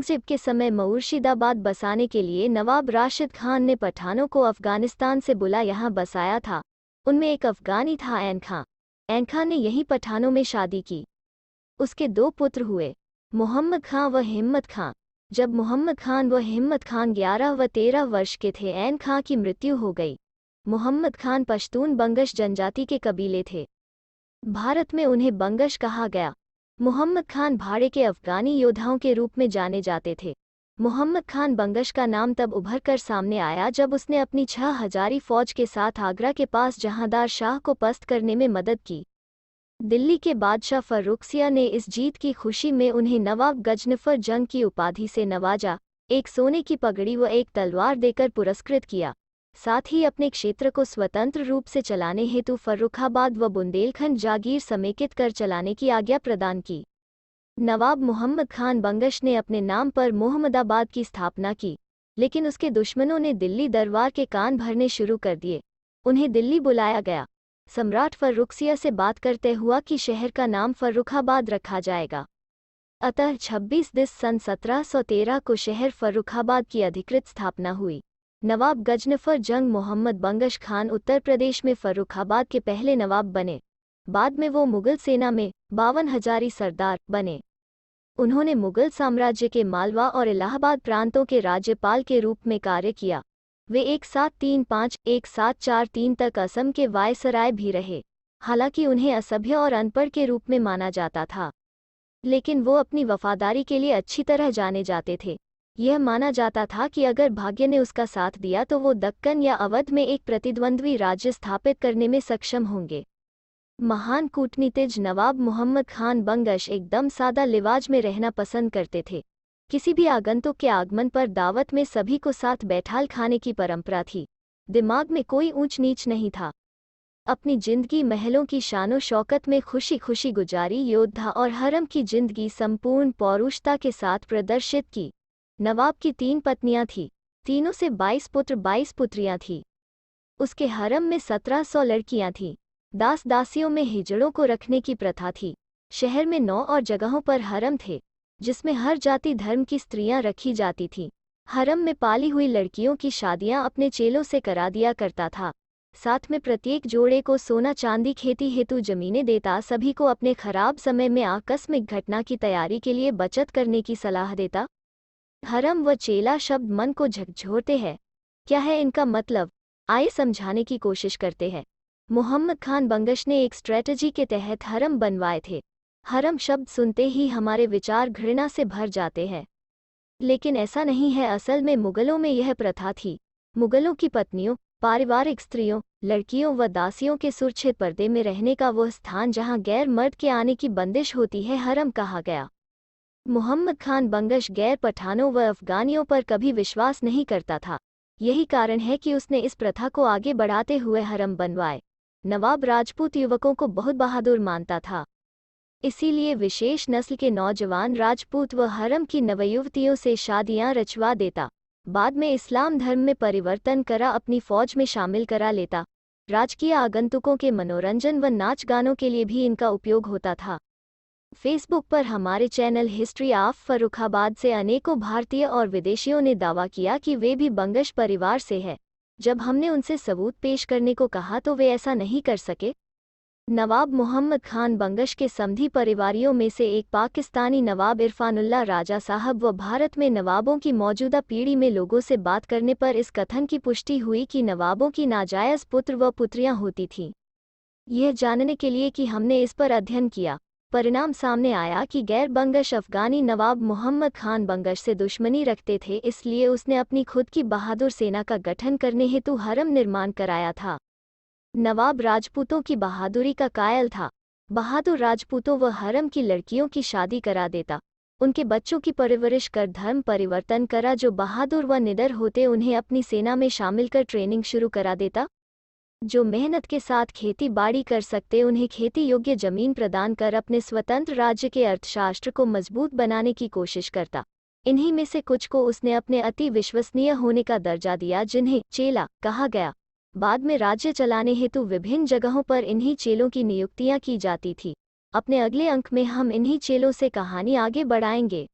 औरंगजेब के समय मुर्शिदाबाद बसाने के लिए नवाब राशिद खान ने पठानों को अफगानिस्तान से बुला यहाँ बसाया था। उनमें एक अफगानी था ऐन खां। ऐन खां ने यहीं पठानों में शादी की। उसके 2 पुत्र हुए, मोहम्मद खां व हिम्मत खां। जब मोहम्मद खान व हिम्मत खान 11 व 13 वर्ष के थे, ऐन खां की मृत्यु हो गई। मोहम्मद खान पश्तून बंगश जनजाति के कबीले थे। भारत में उन्हें बंगश कहा गया। मोहम्मद खान भाड़े के अफगानी योद्धाओं के रूप में जाने जाते थे। मोहम्मद खान बंगश का नाम तब उभर कर सामने आया जब उसने अपनी 6000 फौज के साथ आगरा के पास जहांदार शाह को पस्त करने में मदद की। दिल्ली के बादशाह फर्रुखसिया ने इस जीत की खुशी में उन्हें नवाब गजनफर जंग की उपाधि से नवाजा, एक सोने की पगड़ी व एक तलवार देकर पुरस्कृत किया। साथ ही अपने क्षेत्र को स्वतंत्र रूप से चलाने हेतु फर्रुखाबाद व बुंदेलखंड जागीर समेकित कर चलाने की आज्ञा प्रदान की। नवाब मोहम्मद खान बंगश ने अपने नाम पर मोहम्मदाबाद की स्थापना की, लेकिन उसके दुश्मनों ने दिल्ली दरबार के कान भरने शुरू कर दिए। उन्हें दिल्ली बुलाया गया। सम्राट फर्रुखसिया से बात करते हुआ कि शहर का नाम फर्रुखाबाद रखा जाएगा। अतः 26 दिस सन 1713 को शहर फर्रुखाबाद की अधिकृत स्थापना हुई। नवाब गजनफर जंग मोहम्मद बंगश खान उत्तर प्रदेश में फर्रुखाबाद के पहले नवाब बने। बाद में वो मुगल सेना में 52 हजारी सरदार बने। उन्होंने मुगल साम्राज्य के मालवा और इलाहाबाद प्रांतों के राज्यपाल के रूप में कार्य किया। वे 1735-1743 तक असम के वायसराय भी रहे। हालांकि उन्हें असभ्य और अनपढ़ के रूप में माना जाता था, लेकिन वो अपनी वफादारी के लिए अच्छी तरह जाने जाते थे। यह माना जाता था कि अगर भाग्य ने उसका साथ दिया तो वो दक्कन या अवध में एक प्रतिद्वंद्वी राज्य स्थापित करने में सक्षम होंगे। महान कूटनीतिज्ञ नवाब मोहम्मद खान बंगश एकदम सादा लिवाज में रहना पसंद करते थे। किसी भी आगंतुक के आगमन पर दावत में सभी को साथ बैठाल खाने की परंपरा थी। दिमाग में कोई ऊंच नीच नहीं था। अपनी जिंदगी महलों की शानो शौकत में खुशी खुशी गुजारी। योद्धा और हरम की जिंदगी संपूर्ण पौरुषता के साथ प्रदर्शित की। नवाब की 3 पत्नियां थीं। तीनों से 22 पुत्र 22 पुत्रियां थीं। उसके हरम में 1700 लड़कियां थीं। दास दासियों में हिजड़ों को रखने की प्रथा थी। शहर में 9 और जगहों पर हरम थे, जिसमें हर जाति धर्म की स्त्रियां रखी जाती थीं। हरम में पाली हुई लड़कियों की शादियां अपने चेलों से करा दिया करता था। साथ में प्रत्येक जोड़े को सोना चांदी खेती हेतु जमीनें देता। सभी को अपने खराब समय में आकस्मिक घटना की तैयारी के लिए बचत करने की सलाह देता। हरम व चेला शब्द मन को झकझोरते हैं। क्या है इनका मतलब? आइए समझाने की कोशिश करते हैं। मोहम्मद खान बंगश ने एक स्ट्रेटजी के तहत हरम बनवाए थे। हरम शब्द सुनते ही हमारे विचार घृणा से भर जाते हैं, लेकिन ऐसा नहीं है। असल में मुगलों में यह प्रथा थी। मुगलों की पत्नियों, पारिवारिक स्त्रियों, लड़कियों व दासियों के सुरक्षित पर्दे में रहने का वह स्थान जहां गैर मर्द के आने की बंदिश होती है, हरम कहा गया। मोहम्मद खान बंगश गैर पठानों व अफगानियों पर कभी विश्वास नहीं करता था। यही कारण है कि उसने इस प्रथा को आगे बढ़ाते हुए हरम बनवाए। नवाब राजपूत युवकों को बहुत बहादुर मानता था, इसीलिए विशेष नस्ल के नौजवान राजपूत व हरम की नवयुवतियों से शादियां रचवा देता। बाद में इस्लाम धर्म में परिवर्तन करा अपनी फौज में शामिल करा लेता। राजकीय आगंतुकों के मनोरंजन व नाच गानों के लिए भी इनका उपयोग होता था। फेसबुक पर हमारे चैनल हिस्ट्री ऑफ फर्रुखाबाद से अनेकों भारतीय और विदेशियों ने दावा किया कि वे भी बंगश परिवार से है। जब हमने उनसे सबूत पेश करने को कहा तो वे ऐसा नहीं कर सके। नवाब मोहम्मद खान बंगश के समधी परिवारियों में से एक पाकिस्तानी नवाब इरफानुल्लाह राजा साहब व भारत में नवाबों की मौजूदा पीढ़ी में लोगों से बात करने पर इस कथन की पुष्टि हुई कि नवाबों की नाजायज पुत्र व पुत्रियां होती थीं। यह जानने के लिए कि हमने इस पर अध्ययन किया, परिणाम सामने आया कि गैर बंगश अफगानी नवाब मोहम्मद खान बंगश से दुश्मनी रखते थे। इसलिए उसने अपनी खुद की बहादुर सेना का गठन करने हेतु हरम निर्माण कराया था। नवाब राजपूतों की बहादुरी का कायल था। बहादुर राजपूतों व हरम की लड़कियों की शादी करा देता। उनके बच्चों की परवरिश कर धर्म परिवर्तन करा। जो बहादुर व निडर होते उन्हें अपनी सेना में शामिल कर ट्रेनिंग शुरू करा देता। जो मेहनत के साथ खेती बाड़ी कर सकते उन्हें खेती योग्य जमीन प्रदान कर अपने स्वतंत्र राज्य के अर्थशास्त्र को मजबूत बनाने की कोशिश करता। इन्हीं में से कुछ को उसने अपने अति विश्वसनीय होने का दर्जा दिया, जिन्हें चेला कहा गया। बाद में राज्य चलाने हेतु विभिन्न जगहों पर इन्हीं चेलों की नियुक्तियां की जाती थी। अपने अगले अंक में हम इन्हीं चेलों से कहानी आगे बढ़ाएंगे।